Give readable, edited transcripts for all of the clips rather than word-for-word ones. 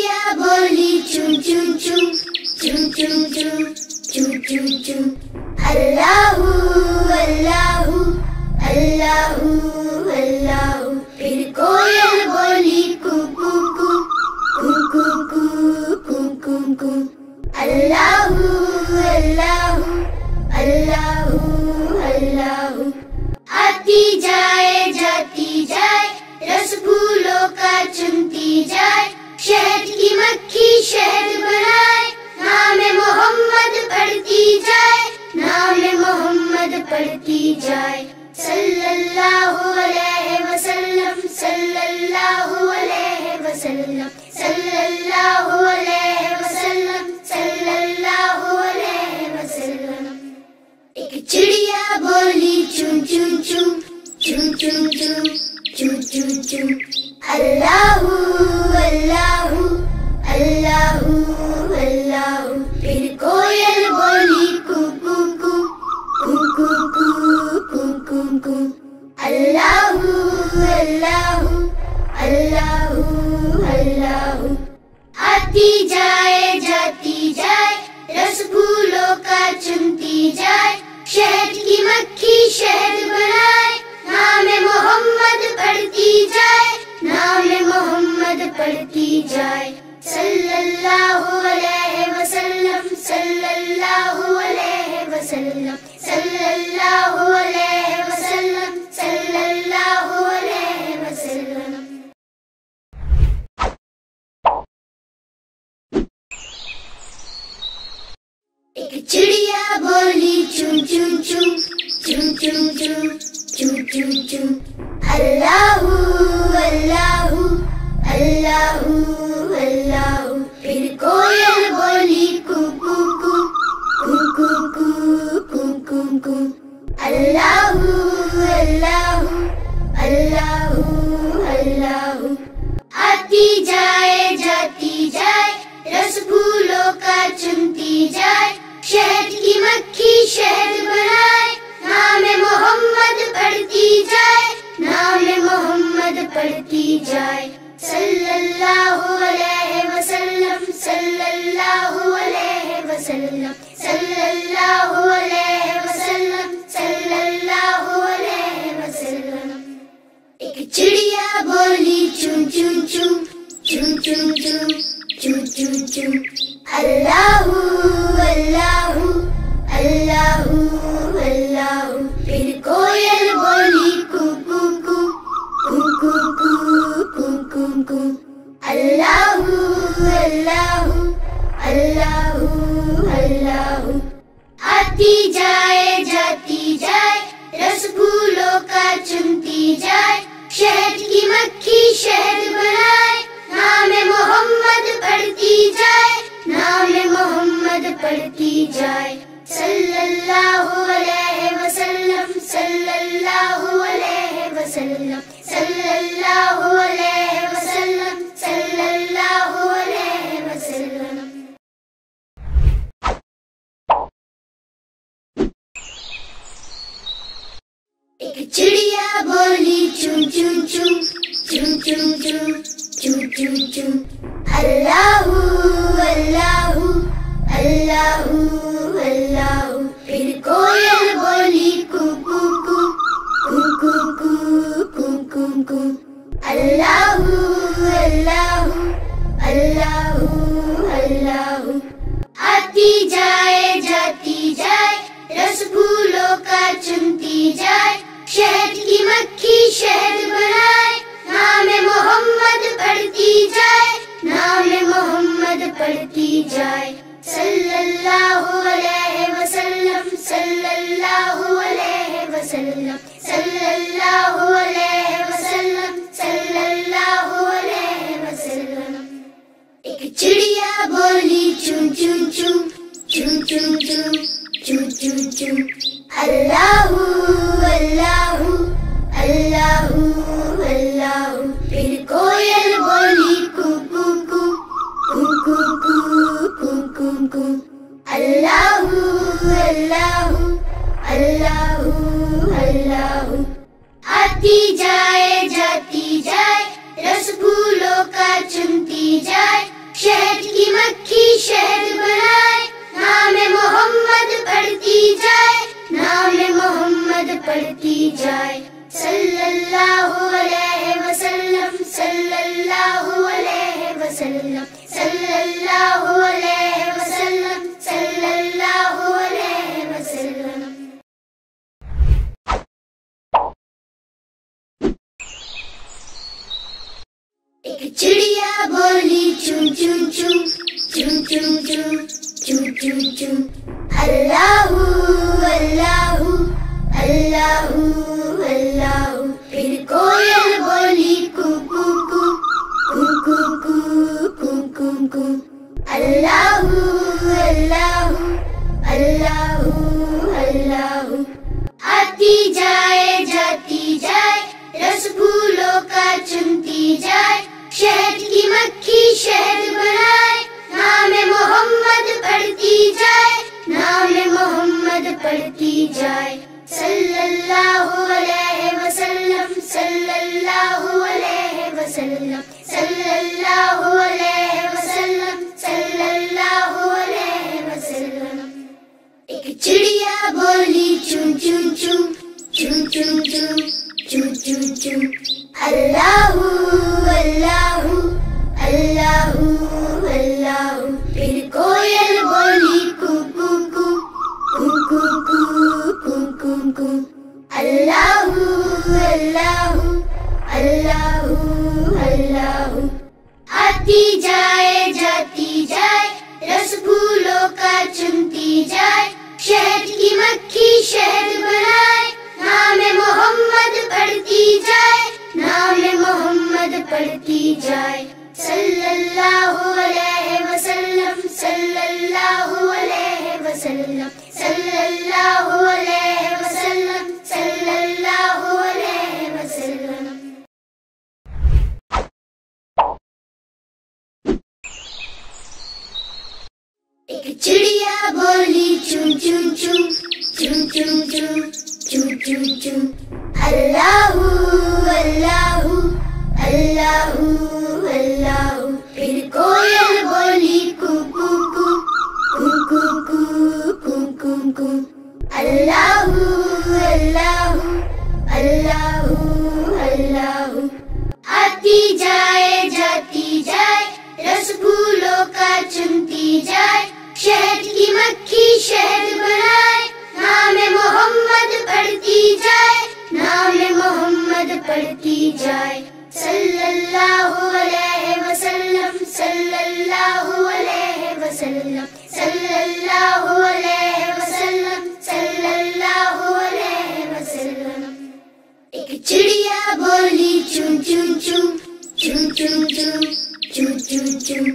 चिड़िया बोली चूं चूं चूं चूं चूं चूं चूं चूं चूं। अल्लाहू अल्लाहू अल्लाहू अल्लाहू। फिर कोयल बोली कू कू कू कू कू कू कू कू कू। अल्लाहू अल्लाहू अल्लाहू अल्लाहू। आती जाए जाती जाए रस फूलों का चुनती जाए। शहद की मक्खी शहद बनाए। नाम मोहम्मद पढ़ती जाए। नाम मोहम्मद पढ़ती जाए। सल्लल्लाहु अलैहि वसल्लम सल्लल्लाहु अलैहि वसल्लम सल्लल्लाहु अलैहि वसल्लम सल्लल्लाहु अलैहि वसल्लम। एक चिड़िया बोली चूं चूं चूं चूं चूं चूं चूं चूं चूं। अल्लाहू अल्लाहू अल्लाहू अल्लाहू। फिर कोयल बोली कू कू कू कू कू कू कू कू कू। अल्लाहू अल्लाहू अल्लाहू अल्लाहू। आती जाए जाती जाए रस फूलों का चुनती जाए। शहद की मक्खी शहद बनाए। नाम मोहम्मद पढ़ती जाए। नाम मोहम्मद पढ़ती जाए। सल्लल्लाहु अलैहि वसल्लम सल्लल्लाहु अलैहि वसल्लम सल्लल्लाहु अलैहि वसल्लम सल्लल्लाहु अलैहि वसल्लम। एक चिड़िया बोली चूं चूं चूं चूं चूं चूं चूं चूं चूं। अल्लाहू अल्लाहू अल्लाहू अल्लाहू। फिर कोयल बोली कू कू कू कू कू कू कू कू कू। अल्लाहू अल्लाहू अल्लाहू अल्लाहू। आती जाए जाती जाए रस फूलों का चुनती जाए। शहद की मक्खी शहद बनाए। नाम मोहम्मद पढ़ती जाए। नाम मोहम्मद पढ़ती जाए। सल्लल्लाहु अलैहि वसल्लम सल्लल्लाहु अलैहि वसल्लम सल्लल्लाहु अलैहि वसल्लम सल्लल्लाहु अलैहि वसल्लम। एक चिड़िया बोली चूं चूं चूं चूं चूं चूं चूं चूं चूं। अल्लाहू अल्लाहू अल्लाहू अल्लाहू। फिर कोयल बोली कू कू कू कू कू कू कू कू कू। अल्लाहू अल्लाहू अल्लाहू अल्लाहू। आती जाए जाती जाए रस फूलों का चुनती जाए। शहद की मक्खी शहद बनाए। नाम मोहम्मद पढ़ती जाए। नाम मोहम्मद पढ़ती जाए। सल्लल्लाहु अलैहि वसल्लम सल्लल्लाहु अलैहि वसल्लम सल्लल्लाहु अलैहि वसल्लम सल्लल्लाहु अलैहि वसल्लम। एक चिड़िया बोली चूं चूं चूं चूं चूं चूं चूं चूं चूं। अल्लाहू अल्लाहू अल्लाहू अल्लाहू। फिर कोयल बोली कू कू कू कू कू कू कू कू कू। अल्लाहू अल्लाहू अल्लाहू अल्लाहू। आती जाए जाती जाए रस फूलों का चुनती जाए। शहद की मक्खी शहद बनाए। नाम मोहम्मद पढ़ती जाए। नाम मोहम्मद पढ़ती जाए। सल्लल्लाहु अलैहि वसल्लम सल्लल्लाहु अलैहि वसल्लम सल्लल्लाहु अलैहि वसल्लम सल्लल्लाहु अलैहि वसल्लम। एक चिड़िया बोली चूं चूं चूं चूं चूं चूं चूं चूं चूं। अल्लाहू अल्लाहू अल्लाहू अल्लाहू। फिर कोयल बोली कू कू कू कू कू कू कू कू कू। अल्लाहू अल्लाहू अल्लाहू अल्लाहू। आती जाए जाती जाए रस फूलों का चुनती जाए। مکھی شہد بنائے، نام محمد پڑھتی جائے، نام محمد پڑھتی جائے، صلی اللہ علیہ وسلم، صلی اللہ علیہ وسلم، صلی اللہ علیہ وسلم، صلی اللہ علیہ وسلم۔ ایک چڑیا بولی چون چون چون چون چون چون چون چون چون، اللہ اللہ اللہ اللہ۔ پھر کوئل بولی کو کو کو کو کو کو کو کو کو، اللہ اللہ اللہ اللہ۔ آتی جائے جاتی جائے، رس پھولوں کا چنتی جائے، شہد کی مکھی شہد بنائے، نام محمد پڑھتی جائے، نام محمد پڑھتی جائے، صلی اللہ علیہ وسلم، صلی اللہ علیہ وسلم، صلی اللہ علیہ وسلم، صلی اللہ علیہ وسلم۔ ایک چڑیا بولی چون چون چون چون چون چون چون چون چون، اللہ اللہ اللہ اللہ۔ پھر کوئل بولی کو کو کو کو کو کو کو کو کو، اللہ اللہ اللہ اللہ۔ آتی جائے جاتی جائے، رس پھولوں کا چنتی جائے، شہد کی مکھی شہد بنائے، نام محمد پڑھتی جائے، نام محمد پڑھتی جائے، صلی اللہ علیہ وسلم، صلی اللہ علیہ وسلم، صلی اللہ علیہ وسلم، صلی اللہ علیہ وسلم۔ ایک چڑیا بولی چون چون چون چون چون چون چون چون چون، اللہ اللہ اللہ اللہ۔ پھر کوئل بولی کو کو کو کو کو کو کو کو کو، اللہ اللہ اللہ اللہ۔ آتی جائے جاتی جائے، رس پھولوں کا چنتی جائے، شہد کی مکھی شہد بنائے، نام محمد پڑھتی جائے، نام محمد پڑھتی جائے، صلی اللہ علیہ وسلم، صلی اللہ علیہ وسلم، صلی اللہ علیہ وسلم، صلی اللہ علیہ وسلم۔ ایک چڑیا بولی چون چون چون چون چون چون چون چون چون،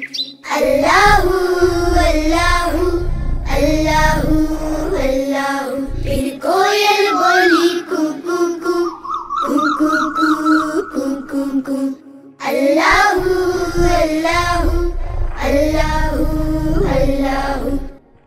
اللہ اللہ اللہ اللہ۔ پھر کوئل بولی کو کو کو کو کو کو کو کو کو، اللہ اللہ اللہ اللہ۔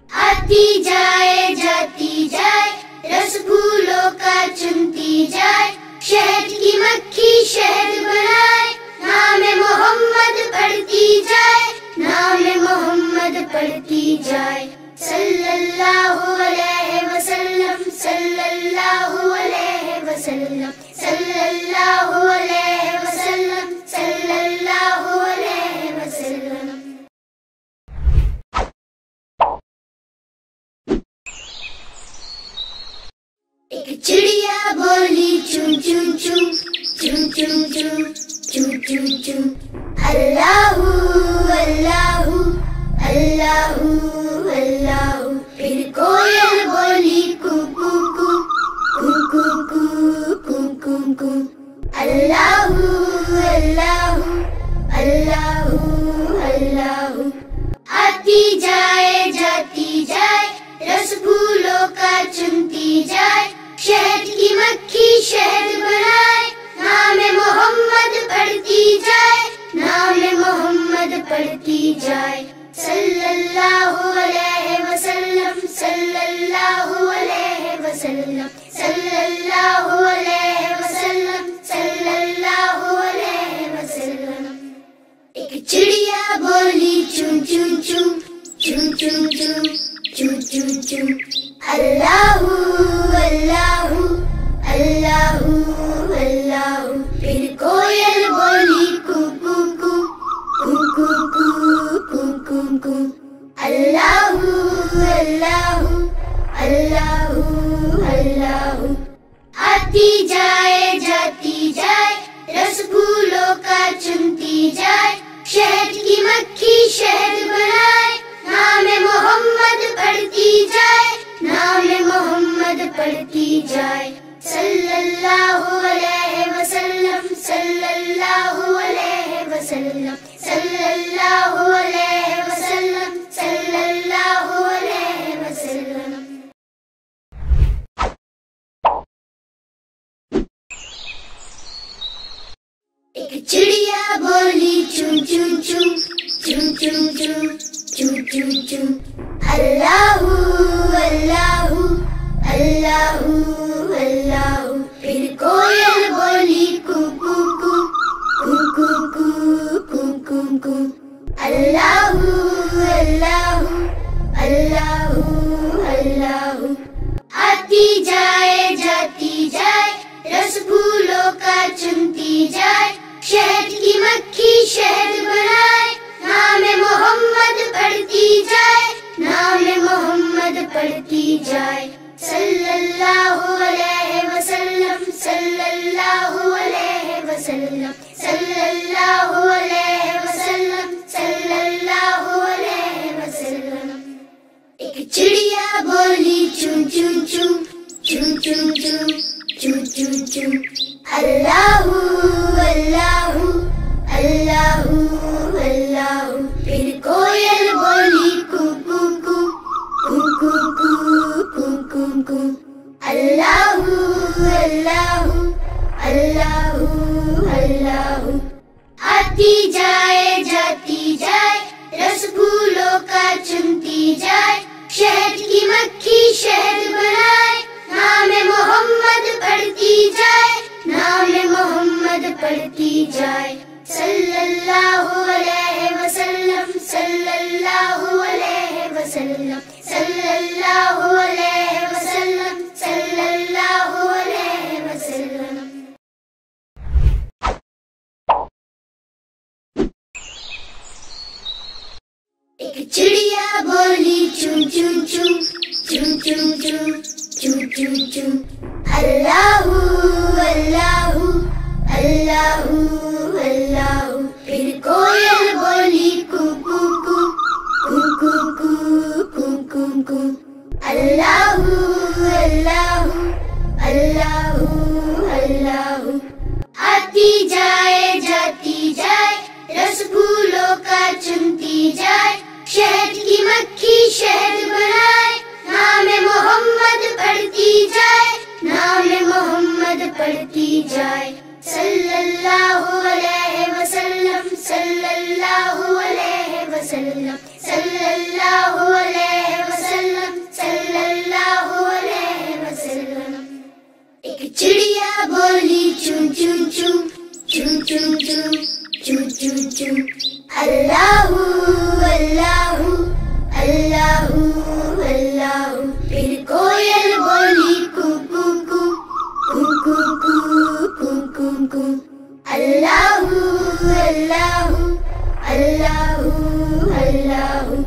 آتی جائے جاتی جائے، رس پھولوں کا چنتی جائے، شہد کی مکھی شہد بنائے، نام محمد پڑھتی جائے، نام محمد پڑھتی جائے، صلی اللہ علیہ وسلم، صلی اللہ علیہ وسلم، صلی اللہ علیہ وسلم، صلی اللہ علیہ وسلم۔ ایک چڑیا بولی چون چون چون چون چون چون چون چون چون، اللہ اللہ اللہ اللہ۔ پھر کوئل بولی کو کو کو کو کو کو کو کو کو، اللہ اللہ اللہ اللہ۔ آتی جائے جاتی جائے، رس پھولوں کا چنتی جائے، شہد کی مکھی شہد بنائے، نام محمد پڑھتی جائے، نام محمد پڑھتی جائے، صلی اللہ علیہ وسلم، صلی اللہ علیہ وسلم، صلی اللہ علیہ وسلم، صلی اللہ علیہ وسلم۔ ایک چڑیا بولی چون چون چون chum. Allahu, Allahu, Allahu, Allahu. Phir koyal boli ku ku ku, ku ku ku, ku ku ku. Allahu, Allahu, Allahu, Allahu. आती जाए जाती जाए, रस फूलों का चुनती जाए, शहद की मक्खी शहद बनाए, नाम मोहम्मद पढ़ती जाए, नाम मोहम्मद पढ़ती जाए। सल्लल्लाहु अलैहि वसल्लम, सल्लल्लाहु अलैहि वसल्लम, सल्लल्लाहु अलैहि वसल्लम, सल्लल्लाहु अलैहि वसल्लम। एक चिड़िया बोली चुन चुन चुन, चुन चुन चुन, चुन चुन चुन। अल्लाहू अल्लाहू, अल्लाहू अल्लाहू। फिर कोयल बोली कू कू कू, कू कू कू, कू कू कू। अल्लाहू अल्लाहू, अल्लाहू अल्लाहू। आती जाए जाती जाए, रस फूलों का चुनती जाए, शहद की मक्खी शहद बनाए, नाम मोहम्मद पढ़ती जाए, नाम मोहम्मद पढ़ती जाए। सल्लल्लाहु अलैहि वसल्लम, सल्लल्लाहु अलैहि वसल्लम, सल्लल्लाहु अलैहि वसल्लम, सल्लल्लाहु अलैहि वसल्लम। एक चिड़िया बोली चुन चुन चुन, चुन चुन चुन, चुन चुन चुन। अल्लाहू अल्लाहू, अल्लाहू अल्लाहू। फिर कोयल बोली कू कू कू, कू कू कू, कू कू कू। अल्लाहू अल्लाहू, अल्लाहू अल्लाहू। आती जाए जाती जाए, रस फूलों का चुनती जाए, शहद की मक्खी शहद बनाए, नाम मोहम्मद पढ़ती जाए, नाम मोहम्मद पढ़ती जाए। सल्लल्लाहु अलैहि वसल्लम, सल्लल्लाहु अलैहि वसल्लम, सल्लल्लाहु अलैहि वसल्लम, सल्लल्लाहु अलैहि वसल्लम। एक चिड़िया बोली चुन चुन चुन, चुन चुन चुन, चुन चुन चुन। अल्लाहू अल्लाहू, अल्लाहू अल्लाहू। फिर कोयल बोली कू कू कू, कू कू कू, कू कू कू। अल्लाहू अल्लाहू, अल्लाहू अल्लाहू। आती जाए जाती जाए, रस फूलों का चुनती जाए, शहद की मक्खी शहद बनाए, नाम मोहम्मद पढ़ती जाए, नाम मोहम्मद पढ़ती जाए। सल्लल्लाहु अलैहि वसल्लम, सल्लल्लाहु अलैहि वसल्लम, सल्लल्लाहु अलैहि वसल्लम, सल्लल्लाहु अलैहि वसल्लम। एक चिड़िया बोली चुन चुन चुन, चुन चुन चुन, चुन चुन चुन। अल्लाहू अल्लाहू, अल्लाहू अल्लाहू। फिर कोयल बोली कू कू कू, कू कू कू, कू कू कू। अल्लाहू अल्लाहू, अल्लाहू अल्लाहू।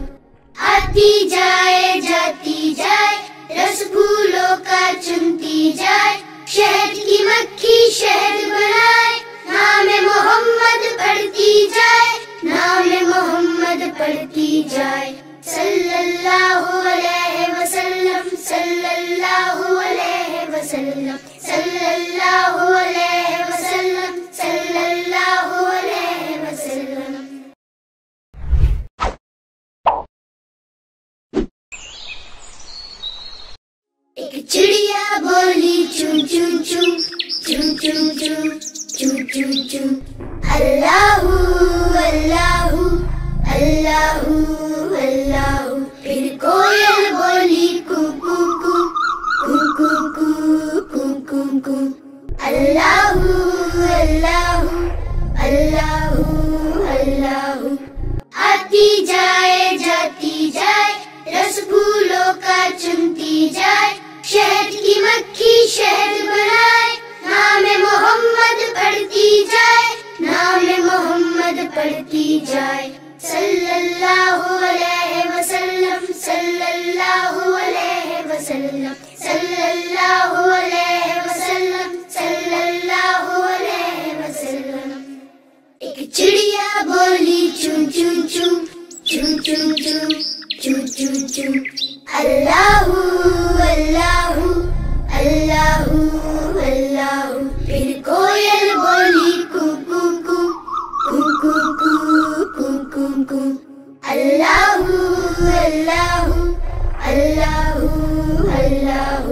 आती जाए जाती जाए, रस फूलों का चुनती जाए, शहद की मक्खी शहद बनाए, नाम मोहम्मद पढ़ती जाए, नाम मोहम्मद पढ़ती जाए। सल्लल्लाहु अलैहि वसल्लम, सल्लल्लाहु अलैहि वसल्लम, सल्लल्लाहु अलैहि वसल्लम, सल्लल्लाहु अलैहि वसल्लम। एक चिड़िया बोली चुन चुन चुन, चुन चुन चुन, चुन चुन चुन। अल्लाहू अल्लाहू, अल्लाहू अल्लाहू। फिर कोयल बोली कू कू कू, कू कू कू, कू कू कू। अल्लाहू अल्लाहू, अल्लाहू अल्लाहू। आती जाए जाती जाए, رس پھولوں کا چنتی جائے، شہد کی مکھی شہد بنائے، نام محمد پڑھتی جائے، نام محمد پڑھتی جائے، صلی اللہ علیہ وسلم، صلی اللہ علیہ وسلم، صلی اللہ علیہ وسلم، صلی اللہ علیہ وسلم۔ ایک چڑیا بولی چون چون چون چون چون چون چون چون چون، اللہ اللہ اللہ اللہ۔ پھر کوئل بولی کو کو کو کو کو کو کو کو کو، اللہ اللہ اللہ اللہ۔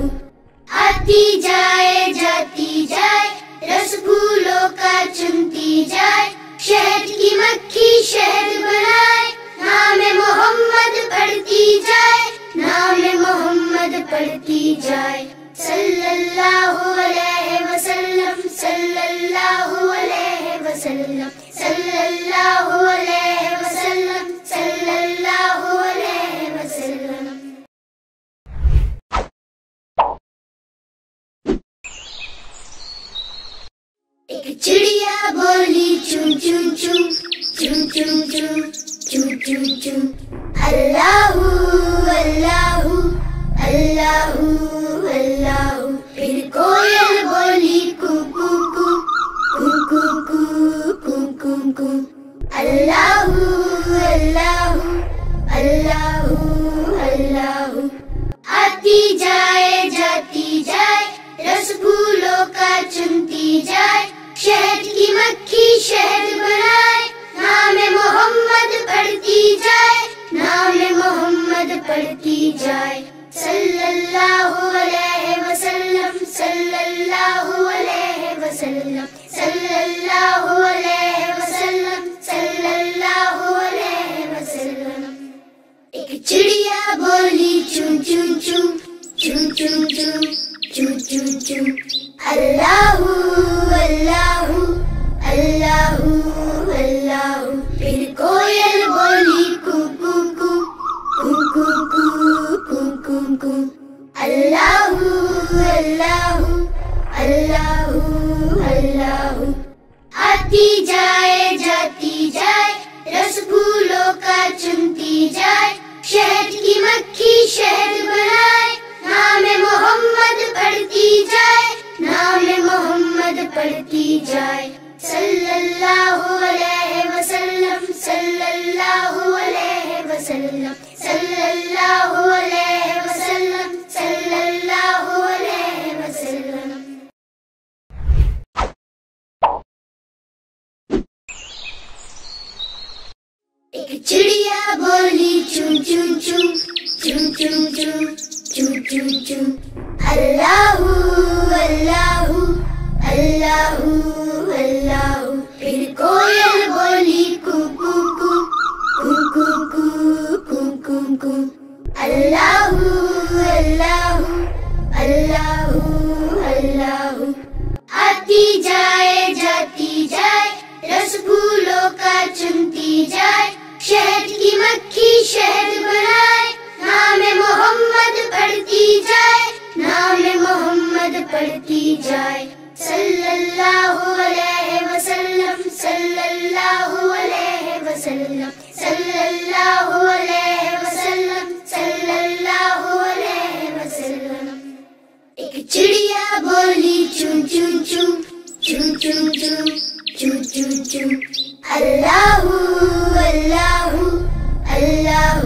آتی جائے جاتی جائے، رس پھولوں کا چنتی جائے، شہد کی مکھی شہد بنائے، نام محمد پڑھتی جائے، نام محمد پڑھتی جائے، صلی اللہ علیہ وسلم، صلی اللہ علیہ وسلم، صلی اللہ علیہ وسلم، صلی اللہ علیہ وسلم۔ ایک چڑیا بولی چون چون چون چون چون چون چون چون چون، اللہ اللہ اللہ اللہ۔ پھر کوئل بولی کو کو کو کو کو کو کو کو، اللہ اللہ اللہ اللہ۔ آتی جائے جاتی جائے، رس پھولوں کا چنتی جائے، شہد کی مکھی شہد بنائے، نام محمد پڑھتی جائے، نام محمد پڑھتی جائے، صلی اللہ علیہ وسلم، صلی اللہ علیہ وسلم، صلی اللہ علیہ وسلم، صلی اللہ علیہ وسلم۔ ایک چڑیا بولی چون چون چون چون چون چون چون چون چون، اللہ اللہ اللہ اللہ۔ پھر کوئل بولی کو کو کو کو کو کو کو کو کو، اللہ اللہ اللہ اللہ۔ آتی جائے جاتی جائے، رس پھولوں کا چنتی جائے، شہد کی مکھی شہد بنائے، نام محمد پڑھتی جائے، نام محمد پڑھتی جائے، صلی اللہ علیہ وسلم، صلی اللہ علیہ وسلم، صلی اللہ علیہ وسلم، صلی اللہ علیہ وسلم۔ ایک چڑیا بولی چون چون چون چون چون چون چون چون چون، اللہ اللہ اللہ اللہ۔ پھر کوئل بولی کو کو کو کو کو کو کو کو کو، اللہ اللہ اللہ اللہ۔ آتی جائے جاتی جائے، رس پھولوں کا چنتی جائے، شہد کی مکھی شہد بنائے، نام محمد پڑھتی جائے، نام محمد پڑھتی جائے، صلی اللہ علیہ وسلم، صلی اللہ علیہ وسلم، صلی اللہ علیہ وسلم، صلی اللہ علیہ وسلم۔ ایک چڑیا بولی چون چون چون چون چون چون چون چون چون، اللہ اللہ اللہ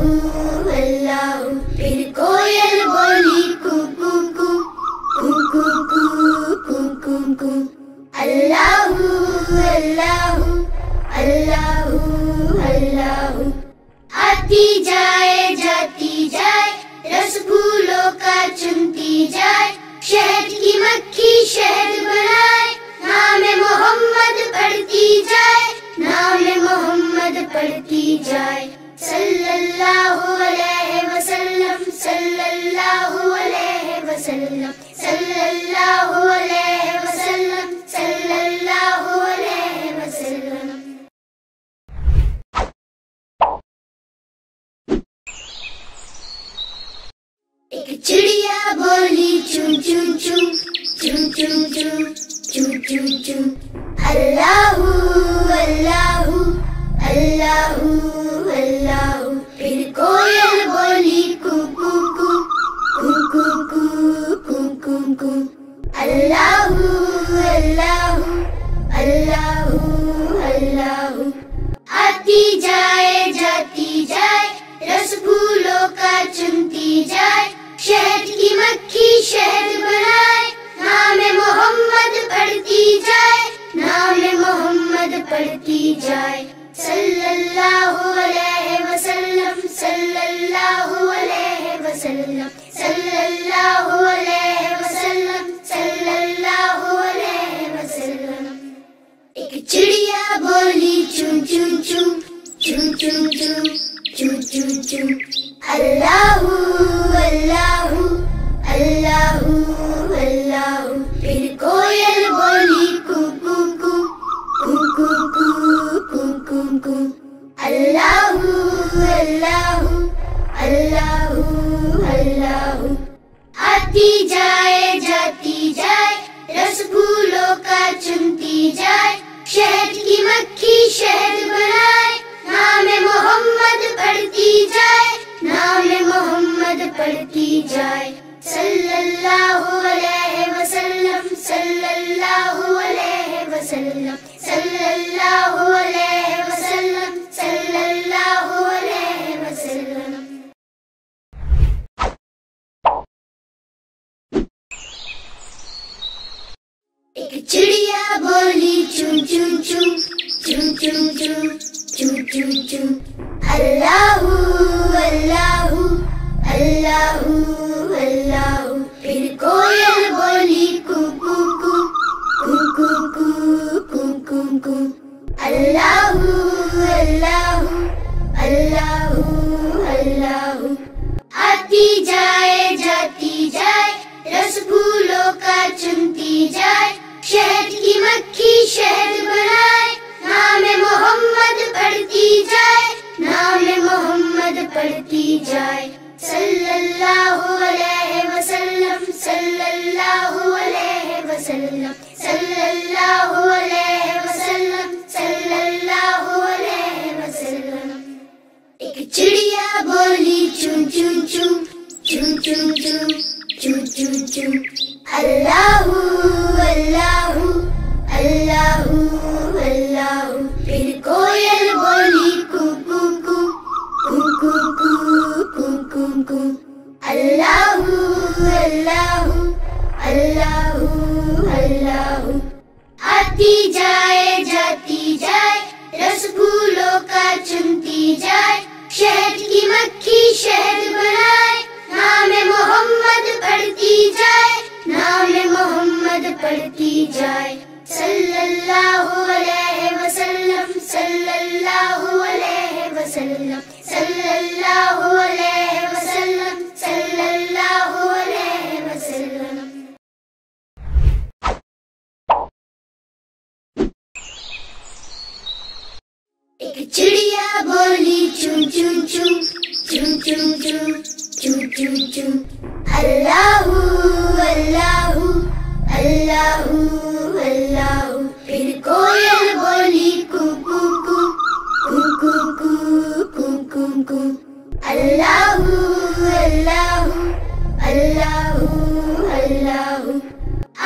اللہ۔ پھر کوئل بولی کو کو کو کو کو کو کو کو کو، اللہ اللہ اللہ اللہ۔ آتی جائے جاتی جائے، رس پھولوں کا چنتی جائے، شہد کی مکھی شہد بنائے، نام محمد پڑھتی جائے، نام محمد پڑھتی جائے، صلی اللہ علیہ وسلم، صلی اللہ علیہ وسلم، صلی اللہ علیہ وسلم، صلی اللہ علیہ وسلم۔ chum chum, chum chum chum, chum chum chum. Allahu, Allahu, Allahu, Allahu. फिर कोयल बोली कू कू कू, कू कू कू, कू कू कू. Allahu, Allahu, Allahu, Allahu. आती जाए जाती जाए, रस फूलों का चुनती जाए, शहद की मक्खी शहद बनाए, नाम मोहम्मद पढ़ती जाए, नाम मोहम्मद पढ़ती जाए. सल्लल्लाहु अलैहि वसल्लम, सल्लल्लाहु अलैहि वसल्लम, सल्लल्लाहु अलैहि वसल्लम, सल्लल्लाहु अलैहि वसल्लम. एक चिड़िया बोली चुन चुन चुन, चुन चुन चुन, चुन चुन चुन. अल्लाहु अल्लाहु, अल्लाहु अल्लाहु. फिर कोयल बोली कू कू कू, कू कू कू, कू कू कू. अल्लाहु अल्लाहु, अल्लाहु अल्लाहु. आती जाए जाती जाए, रस फूलों का चुनती जाए, शहद की मक्खी शहद बनाए, नाम मोहम्मद पढ़ती जाए, नाम मोहम्मद पढ़ती जाए. सल्लल्लाहु अलैहि वसल्लम, सल्लल्लाहु अलैहि वसल्लम, सल्लल्लाहु अलैहि वसल्लम, सल्लल्लाहु अलैहि वसल्लम. एक चिड़िया बोली चुन चुन चुन, चुन चुन चुन, चुन चुन चुन. अल्लाहु अल्लाहु, अल्लाहु अल्लाहु. फिर कोयल बोली कू कू कू, कू कू कू, कू कू कू. अल्लाहु अल्लाहु, अल्लाहु अल्लाहु. आती जाए जाती जाए, रस फूलों का चुनती जाए, शहद की मक्खी शहद बनाए, नाम मोहम्मद पढ़ती जाए, नाम मोहम्मद पढ़ती जाए. सल्लल्लाहु अलैहि वसल्लम, सल्लल्लाहु अलैहि वसल्लम, सल्लल्लाहु अलैहि वसल्लम, सल्लल्लाहु अलैहि वसल्लम. एक चिड़िया बोली चुन चुन चुन, चुन चुन चुन, चुन चुन चुन. अल्लाहु अल्लाहु, अल्लाहु अल्लाहु. फिर कोयल बोली कू कू कू, कू कू कू, कू कू कू. अल्लाहु अल्लाहु, अल्लाहु अल्लाहु. आती जाए जाती जाए, रस फूलों का चुनती जाए, शहद की मक्खी शहद बनाए, नाम मोहम्मद पढ़ती जाए, नाम मोहम्मद पढ़ती जाए. सल्लल्लाहु अलैहि वसल्लम, सल्लल्लाहु अलैहि वसल्लम, सल्लल्लाहु अलैहि वसल्लम, सल्लल्लाहु अलैहि वसल्लम. एक चिड़िया बोली चुन चुन चुन, चुन चुन चुन, चुन चुन चुन. अल्लाहु अल्लाहु, अल्लाहु अल्लाहु. फिर कोयल बोली कू कू कू, कू कू कू, कू कू कू. अल्लाहु अल्लाहु, अल्लाहु अल्लाहु.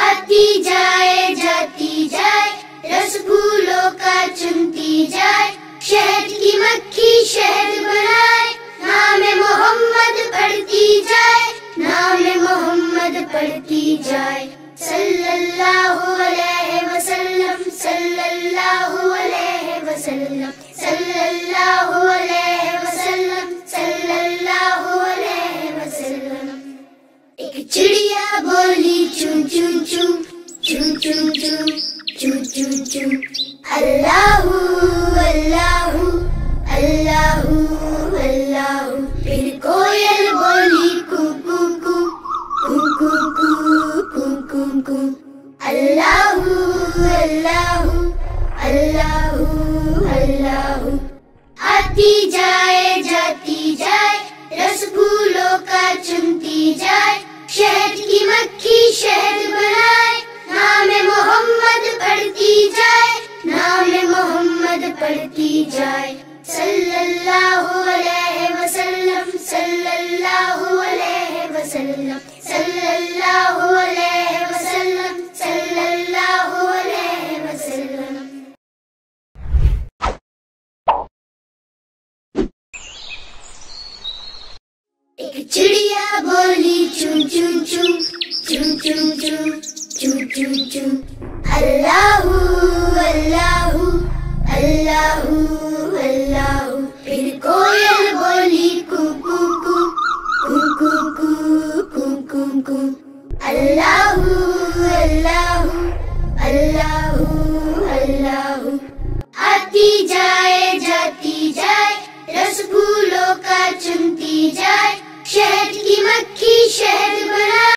आती जाए जाती जाए, रस फूलों का चुनती जाए, शहद की मक्खी शहद बनाए, नाम मोहम्मद पढ़ती जाए, नाम मोहम्मद पढ़ती जाए. सल्लल्लाहु अलैहि वसल्लम, सल्लल्लाहु अलैहि वसल्लम, सल्लल्लाहु अलैहि वसल्लम, सल्लल्लाहु अलैहि वसल्लम. एक चिड़िया बोली चुन चुन चुन, चुन चुन चुन, चुन चुन चुन. अल्लाहु अल्लाहु, अल्लाहु अल्लाहु. फिर कोयल बोली कू कू कू, कू कू कू, कू कू कू. अल्लाहु अल्लाहु, अल्लाहु अल्लाहु. आती जाए जाती जाए, रस फूलों का चुनती जाए, शहद की मक्खी کی شہد بنائے، نام محمد پڑھتی جائے، نام محمد پڑھتی جائے، صلی اللہ علیہ وسلم، صلی اللہ علیہ وسلم، صلی اللہ علیہ وسلم، صلی اللہ علیہ وسلم۔ ایک چڑیا بولی چون چون چون، چون چون چون، چون چون چون، اللہ اللہ اللہ اللہ۔ پھر کوئل بولی کو کو کو، کو کو کو، کو کو کو، اللہ اللہ اللہ اللہ۔ آتی جائے جاتی جائے، رس پھولوں کا چنتی جائے،